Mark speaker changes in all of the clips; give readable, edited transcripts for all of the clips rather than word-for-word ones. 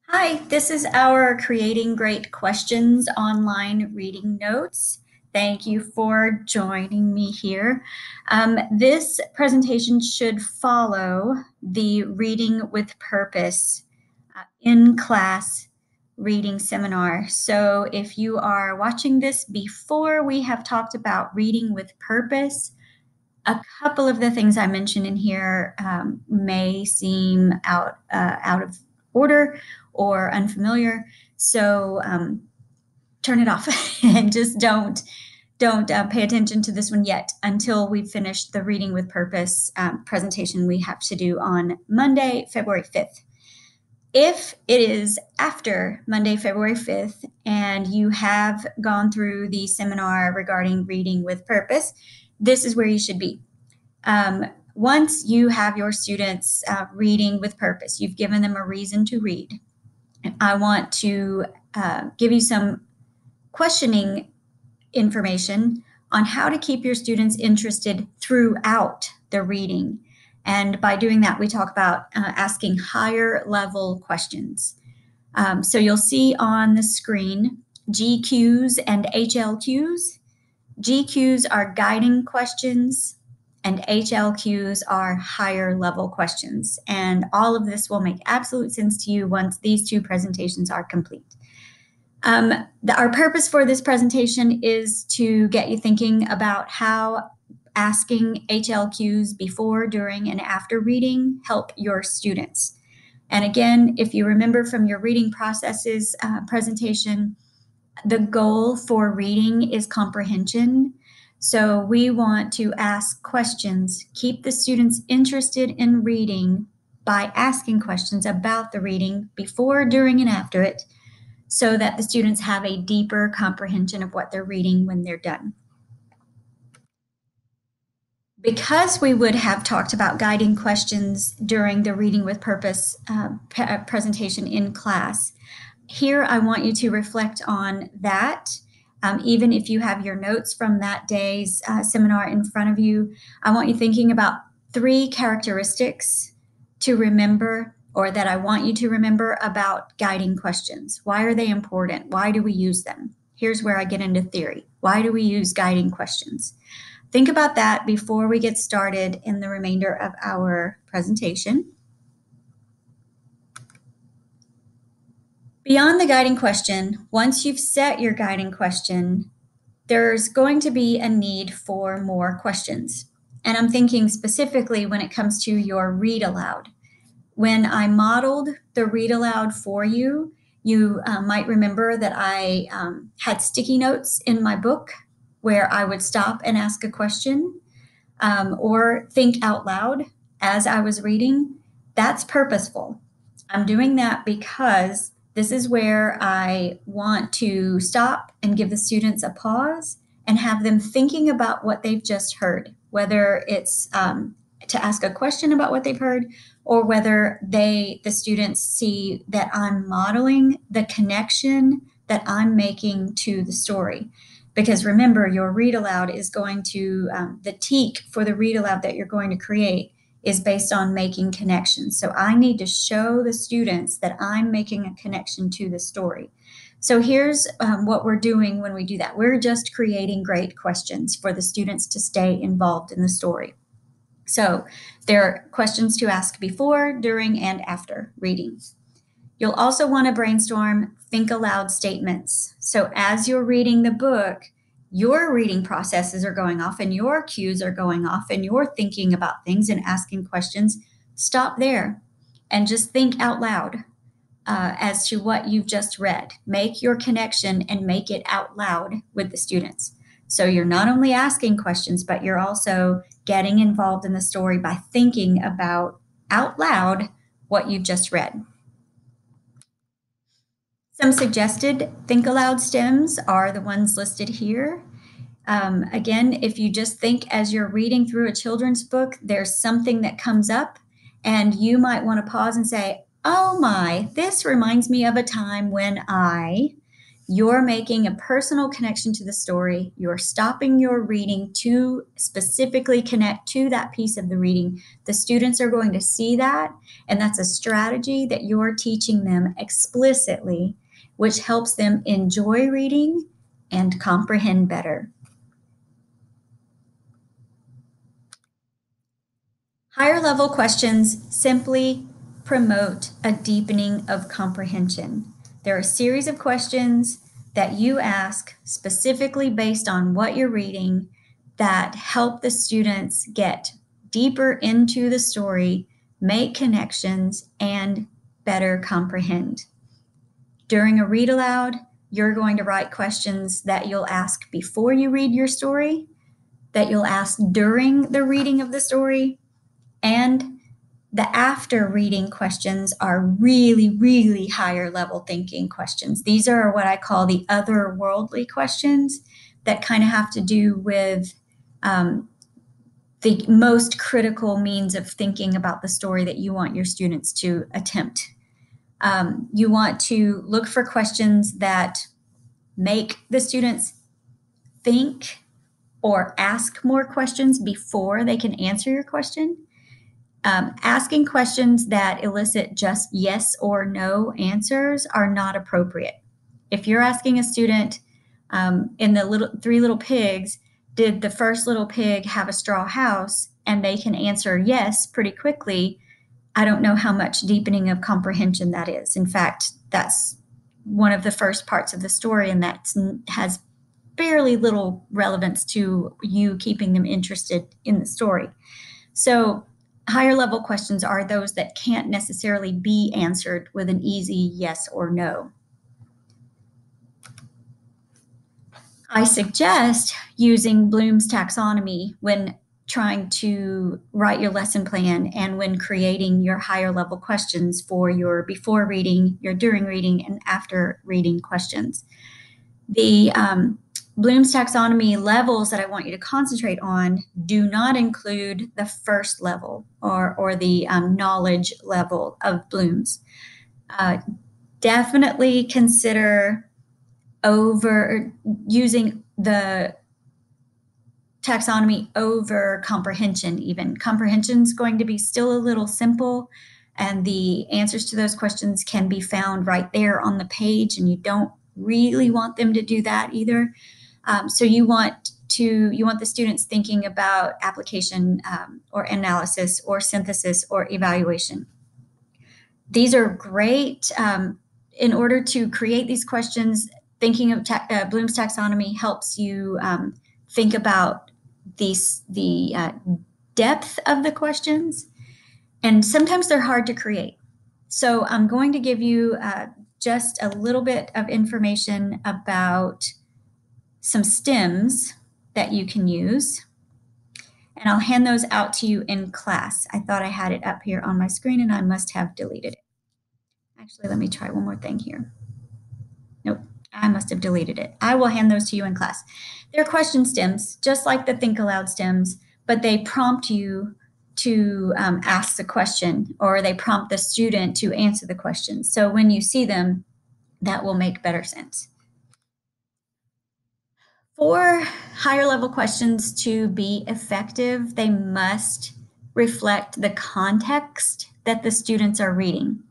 Speaker 1: Hi, this is our Creating Great Questions online reading notes. Thank you for joining me here. This presentation should follow the Reading with Purpose in class reading seminar. So if you are watching this before we have talked about reading with purpose, a couple of the things I mentioned in here may seem out of order or unfamiliar. So turn it off and just don't pay attention to this one yet until we finish the Reading with Purpose presentation we have to do on Monday, February 5th. If it is after Monday, February 5th, and you have gone through the seminar regarding Reading with Purpose, this is where you should be. Once you have your students reading with purpose, you've given them a reason to read. I want to give you some questioning information on how to keep your students interested throughout the reading. And by doing that, we talk about asking higher level questions. So you'll see on the screen GQs and HLQs. GQs are guiding questions and HLQs are higher level questions. And all of this will make absolute sense to you once these two presentations are complete. Our purpose for this presentation is to get you thinking about how asking HLQs before, during, and after reading help your students. And again, if you remember from your reading processes presentation, the goal for reading is comprehension. So we want to ask questions, keep the students interested in reading by asking questions about the reading before, during, and after it, so that the students have a deeper comprehension of what they're reading when they're done. Because we would have talked about guiding questions during the Reading with Purpose presentation in class, here I want you to reflect on that. Even if you have your notes from that day's seminar in front of you, I want you thinking about 3 characteristics to remember, or that I want you to remember about guiding questions. Why are they important? Why do we use them? Here's where I get into theory. Why do we use guiding questions? Think about that before we get started in the remainder of our presentation. Beyond the guiding question, once you've set your guiding question, there's going to be a need for more questions. And I'm thinking specifically when it comes to your read aloud. When I modeled the read aloud for you, you might remember that I had sticky notes in my book where I would stop and ask a question or think out loud as I was reading. That's purposeful. I'm doing that because this is where I want to stop and give the students a pause and have them thinking about what they've just heard, whether it's to ask a question about what they've heard, or whether the students see that I'm modeling the connection that I'm making to the story. Because remember, your read aloud is going to, the teak for the read aloud that you're going to create is based on making connections. So I need to show the students that I'm making a connection to the story. So here's what we're doing when we do that. We're just creating great questions for the students to stay involved in the story. So there are questions to ask before, during, and after reading. You'll also want to brainstorm think aloud statements. So as you're reading the book, your reading processes are going off and your cues are going off and you're thinking about things and asking questions. Stop there and just think out loud as to what you've just read. Make your connection and make it out loud with the students. So you're not only asking questions, but you're also getting involved in the story by thinking about out loud what you've just read. Some suggested think aloud stems are the ones listed here. Again, if you just think as you're reading through a children's book, there's something that comes up and you might want to pause and say, oh my, this reminds me of a time when I, You're making a personal connection to the story. You're stopping your reading to specifically connect to that piece of the reading. The students are going to see that, and that's a strategy that you're teaching them explicitly, which helps them enjoy reading and comprehend better. Higher level questions simply promote a deepening of comprehension. There are a series of questions that you ask specifically based on what you're reading that help the students get deeper into the story, make connections, and better comprehend. During a read aloud, you're going to write questions that you'll ask before you read your story, that you'll ask during the reading of the story, and the after reading questions are really, really higher level thinking questions. These are what I call the otherworldly questions that kind of have to do with the most critical means of thinking about the story that you want your students to attempt. You want to look for questions that make the students think or ask more questions before they can answer your question. Asking questions that elicit just yes or no answers are not appropriate. If you're asking a student in the Three Little Pigs, did the first little pig have a straw house, and they can answer yes pretty quickly, I don't know how much deepening of comprehension that is. In fact, that's one of the first parts of the story, and that has fairly little relevance to you keeping them interested in the story. So higher level questions are those that can't necessarily be answered with an easy yes or no. I suggest using Bloom's taxonomy when trying to write your lesson plan and when creating your higher level questions for your before reading, your during reading, and after reading questions. The Bloom's taxonomy levels that I want you to concentrate on do not include the first level or the knowledge level of Bloom's. Definitely consider using the taxonomy over comprehension even. Comprehension is going to be still a little simple, and the answers to those questions can be found right there on the page, and you don't really want them to do that either. So you want the students thinking about application or analysis or synthesis or evaluation. These are great. In order to create these questions, thinking of Bloom's taxonomy helps you think about the depth of the questions, and sometimes they're hard to create. So I'm going to give you just a little bit of information about some stems that you can use, and I'll hand those out to you in class. I thought I had it up here on my screen, and I must have deleted it. Actually, let me try one more thing here. Nope, I must have deleted it. I will hand those to you in class. They're question stems, just like the Think Aloud stems, but they prompt you to ask the question, or they prompt the student to answer the question. So when you see them, that will make better sense. For higher level questions to be effective, they must reflect the context that the students are reading.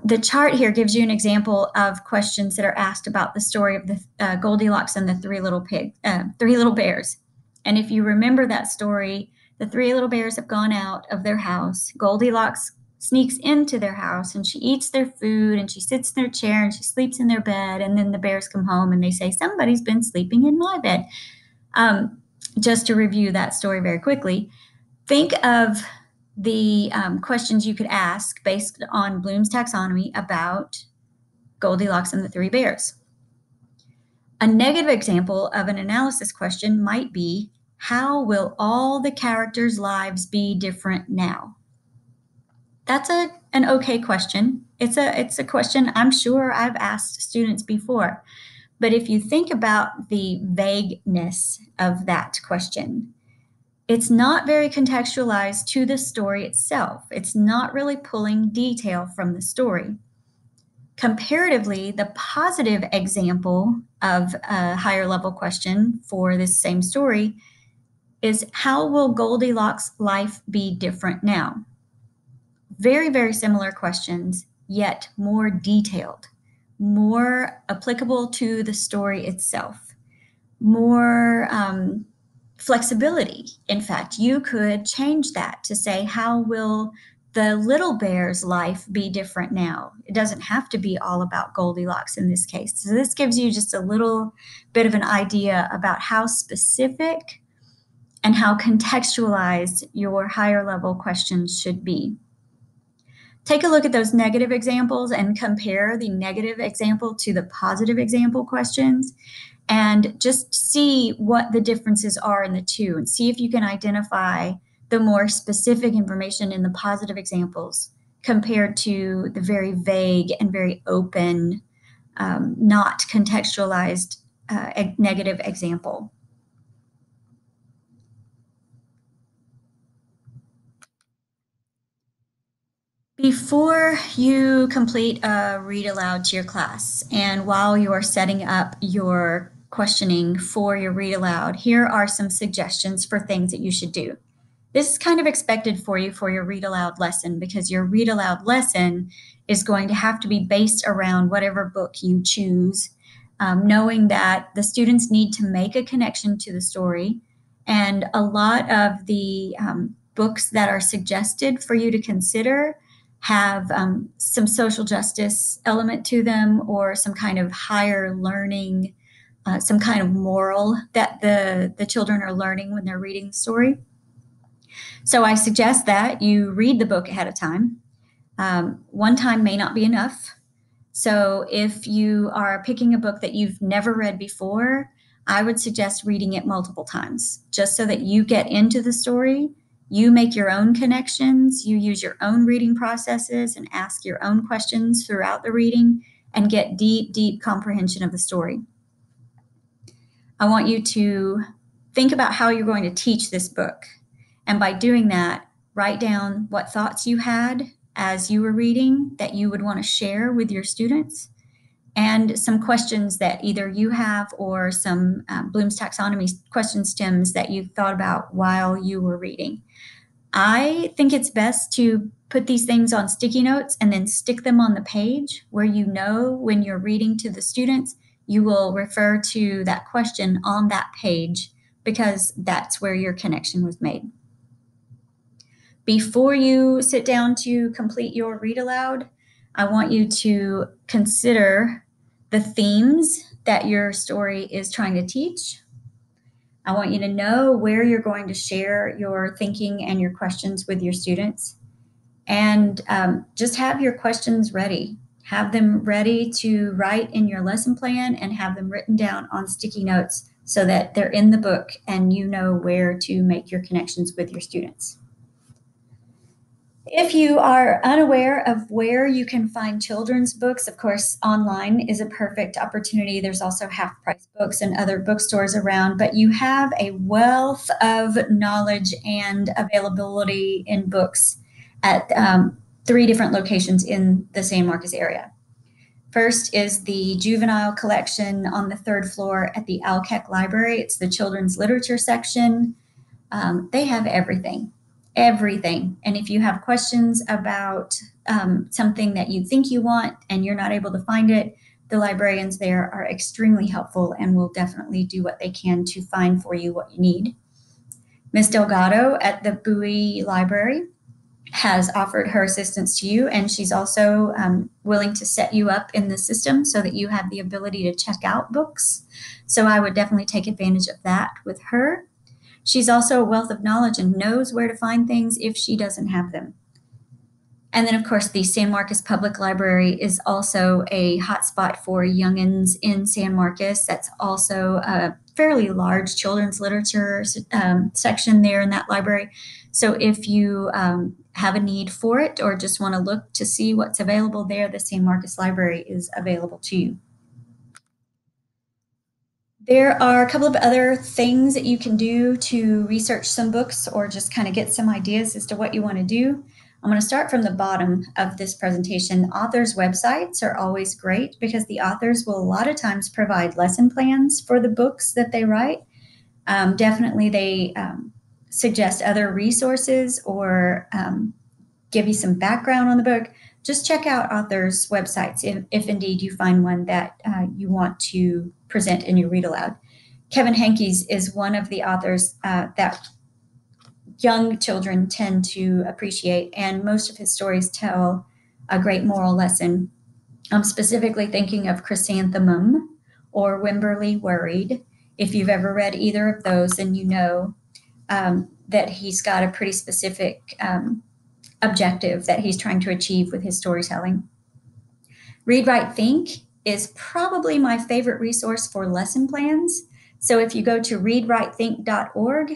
Speaker 1: The chart here gives you an example of questions that are asked about the story of the Goldilocks and the Three Little Bears. And if you remember that story, the three little bears have gone out of their house. Goldilocks sneaks into their house, and she eats their food, and she sits in their chair, and she sleeps in their bed. And then the bears come home, and they say, "Somebody's been sleeping in my bed." Just to review that story very quickly, think of the questions you could ask based on Bloom's taxonomy about Goldilocks and the Three Bears. A negative example of an analysis question might be, how will all the characters' lives be different now? That's an okay question. It's a question I'm sure I've asked students before. But if you think about the vagueness of that question, it's not very contextualized to the story itself. It's not really pulling detail from the story. Comparatively, the positive example of a higher level question for this same story is, how will Goldilocks' life be different now? Very, very similar questions, yet more detailed, more applicable to the story itself, more flexibility. In fact, you could change that to say, how will the little bear's life be different now? It doesn't have to be all about Goldilocks in this case. So this gives you just a little bit of an idea about how specific and how contextualized your higher level questions should be. Take a look at those negative examples and compare the negative example to the positive example questions, and just see what the differences are in the two, and see if you can identify the more specific information in the positive examples compared to the very vague and very open, not contextualized negative example. Before you complete a read aloud to your class, and while you are setting up your questioning for your read aloud, here are some suggestions for things that you should do. This is kind of expected for you for your read aloud lesson, because your read aloud lesson is going to have to be based around whatever book you choose, knowing that the students need to make a connection to the story. And a lot of the books that are suggested for you to consider have some social justice element to them, or some kind of higher learning, some kind of moral that the children are learning when they're reading the story. So I suggest that you read the book ahead of time. One time may not be enough. So if you are picking a book that you've never read before, I would suggest reading it multiple times, just so that you get into the story. You make your own connections, you use your own reading processes and ask your own questions throughout the reading, and get deep, deep comprehension of the story. I want you to think about how you're going to teach this book. And by doing that, write down what thoughts you had as you were reading that you would want to share with your students, and some questions that either you have or some Bloom's Taxonomy question stems that you thought about while you were reading. I think it's best to put these things on sticky notes and then stick them on the page, where you know when you're reading to the students, you will refer to that question on that page, because that's where your connection was made. Before you sit down to complete your read aloud, I want you to consider the themes that your story is trying to teach. I want you to know where you're going to share your thinking and your questions with your students. And just have your questions ready. Have them ready to write in your lesson plan, and have them written down on sticky notes so that they're in the book and you know where to make your connections with your students. If you are unaware of where you can find children's books, of course, online is a perfect opportunity. There's also half-price books and other bookstores around, but you have a wealth of knowledge and availability in books at 3 different locations in the San Marcos area. First is the juvenile collection on the 3rd floor at the Alkek Library. It's the children's literature section. They have everything. And if you have questions about something that you think you want and you're not able to find it, the librarians there are extremely helpful and will definitely do what they can to find for you what you need. Ms. Delgado at the Bowie Library has offered her assistance to you, and she's also willing to set you up in the system so that you have the ability to check out books. So I would definitely take advantage of that with her. She's also a wealth of knowledge and knows where to find things if she doesn't have them. And then, of course, the San Marcos Public Library is also a hotspot for youngins in San Marcos. That's also a fairly large children's literature section there in that library. So if you have a need for it, or just want to look to see what's available there, the San Marcos Library is available to you. There are a couple of other things that you can do to research some books, or just kind of get some ideas as to what you want to do. I'm going to start from the bottom of this presentation. Authors' websites are always great because the authors will a lot of times provide lesson plans for the books that they write. Definitely they suggest other resources or give you some background on the book. Just check out authors' websites if indeed you find one that you want to present in your read aloud. Kevin Henkes is one of the authors that young children tend to appreciate, and most of his stories tell a great moral lesson. I'm specifically thinking of Chrysanthemum or Wimberley Worried. If you've ever read either of those, then you know that he's got a pretty specific objective that he's trying to achieve with his storytelling. Read, Write, Think is probably my favorite resource for lesson plans. So if you go to readwritethink.org,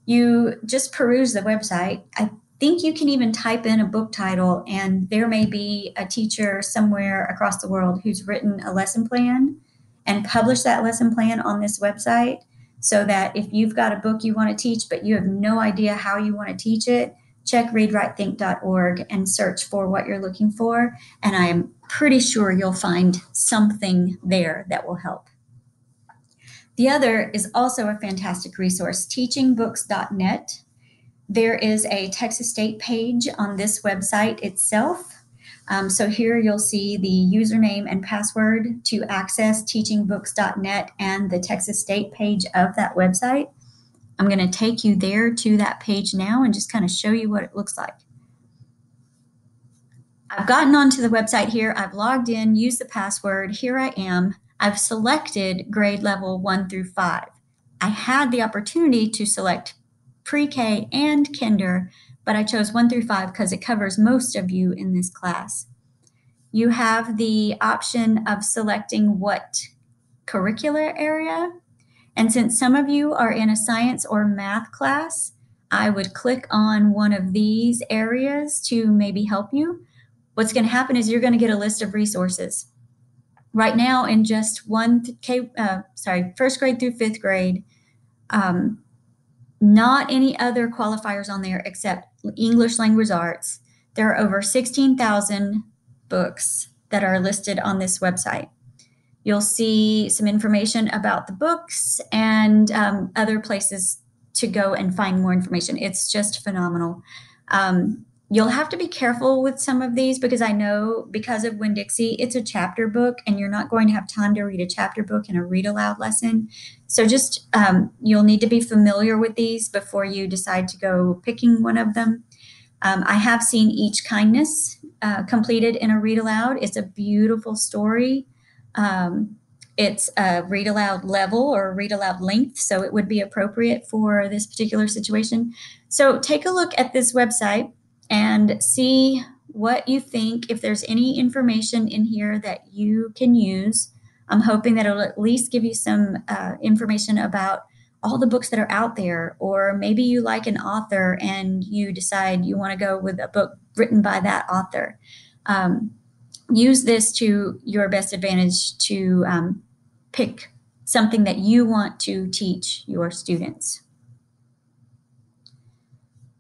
Speaker 1: you just peruse the website. I think you can even type in a book title, and there may be a teacher somewhere across the world who's written a lesson plan and published that lesson plan on this website, so that if you've got a book you want to teach but you have no idea how you want to teach it, check readwritethink.org and search for what you're looking for, and I am pretty sure you'll find something there that will help. The other is also a fantastic resource, teachingbooks.net. There is a Texas State page on this website itself. So here you'll see the username and password to access teachingbooks.net and the Texas State page of that website. I'm going to take you there to that page now and just kind of show you what it looks like. I've gotten onto the website here. I've logged in, used the password. Here I am. I've selected grade level 1 through 5. I had the opportunity to select pre-K and kinder, but I chose 1 through 5 because it covers most of you in this class. You have the option of selecting what curricular area. And since some of you are in a science or math class, I would click on one of these areas to maybe help you. What's going to happen is you're going to get a list of resources. Right now, in just first grade through fifth grade, not any other qualifiers on there except English Language Arts. There are over 16,000 books that are listed on this website. You'll see some information about the books and other places to go and find more information. It's just phenomenal. You'll have to be careful with some of these because I know because of Winn-Dixie, it's a chapter book and you're not going to have time to read a chapter book in a read aloud lesson. So just you'll need to be familiar with these before you decide to go picking one of them. I have seen Each Kindness completed in a read aloud. It's a beautiful story. It's a read aloud level or read aloud length, so it would be appropriate for this particular situation. So take a look at this website and see what you think, if there's any information in here that you can use. I'm hoping that it'll at least give you some information about all the books that are out there, or maybe you like an author and you decide you want to go with a book written by that author. Use this to your best advantage to pick something that you want to teach your students.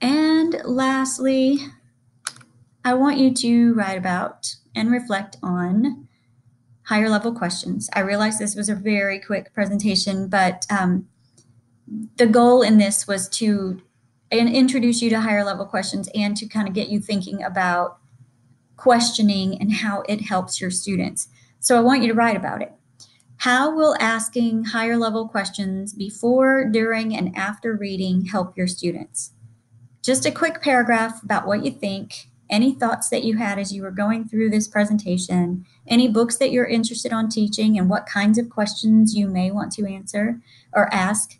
Speaker 1: And lastly, I want you to write about and reflect on higher level questions. I realize this was a very quick presentation, but the goal in this was to introduce you to higher level questions and to kind of get you thinking about questioning and how it helps your students. So I want you to write about it. How will asking higher level questions before, during, and after reading help your students? Just a quick paragraph about what you think, any thoughts that you had as you were going through this presentation, any books that you're interested on teaching, and what kinds of questions you may want to answer or ask.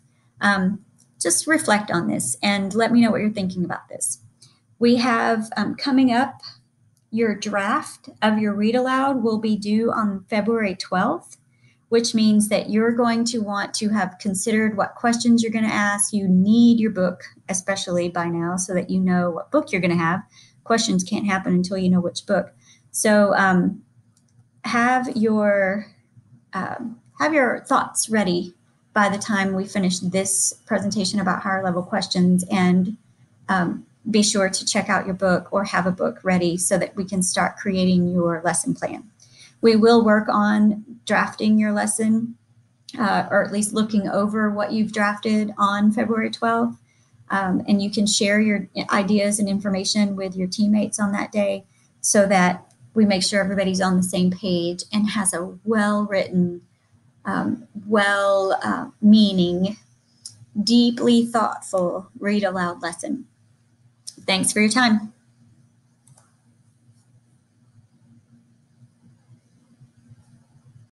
Speaker 1: Just reflect on this and let me know what you're thinking about this. We have coming up, your draft of your read aloud will be due on February 12th, which means that you're going to want to have considered what questions you're going to ask. You need your book, especially by now, so that you know what book you're going to have. Questions can't happen until you know which book. So have your thoughts ready by the time we finish this presentation about higher level questions, and be sure to check out your book or have a book ready so that we can start creating your lesson plan. We will work on drafting your lesson, or at least looking over what you've drafted on February 12th. And you can share your ideas and information with your teammates on that day so that we make sure everybody's on the same page and has a well-written, meaning, deeply thoughtful read aloud lesson. Thanks for your time.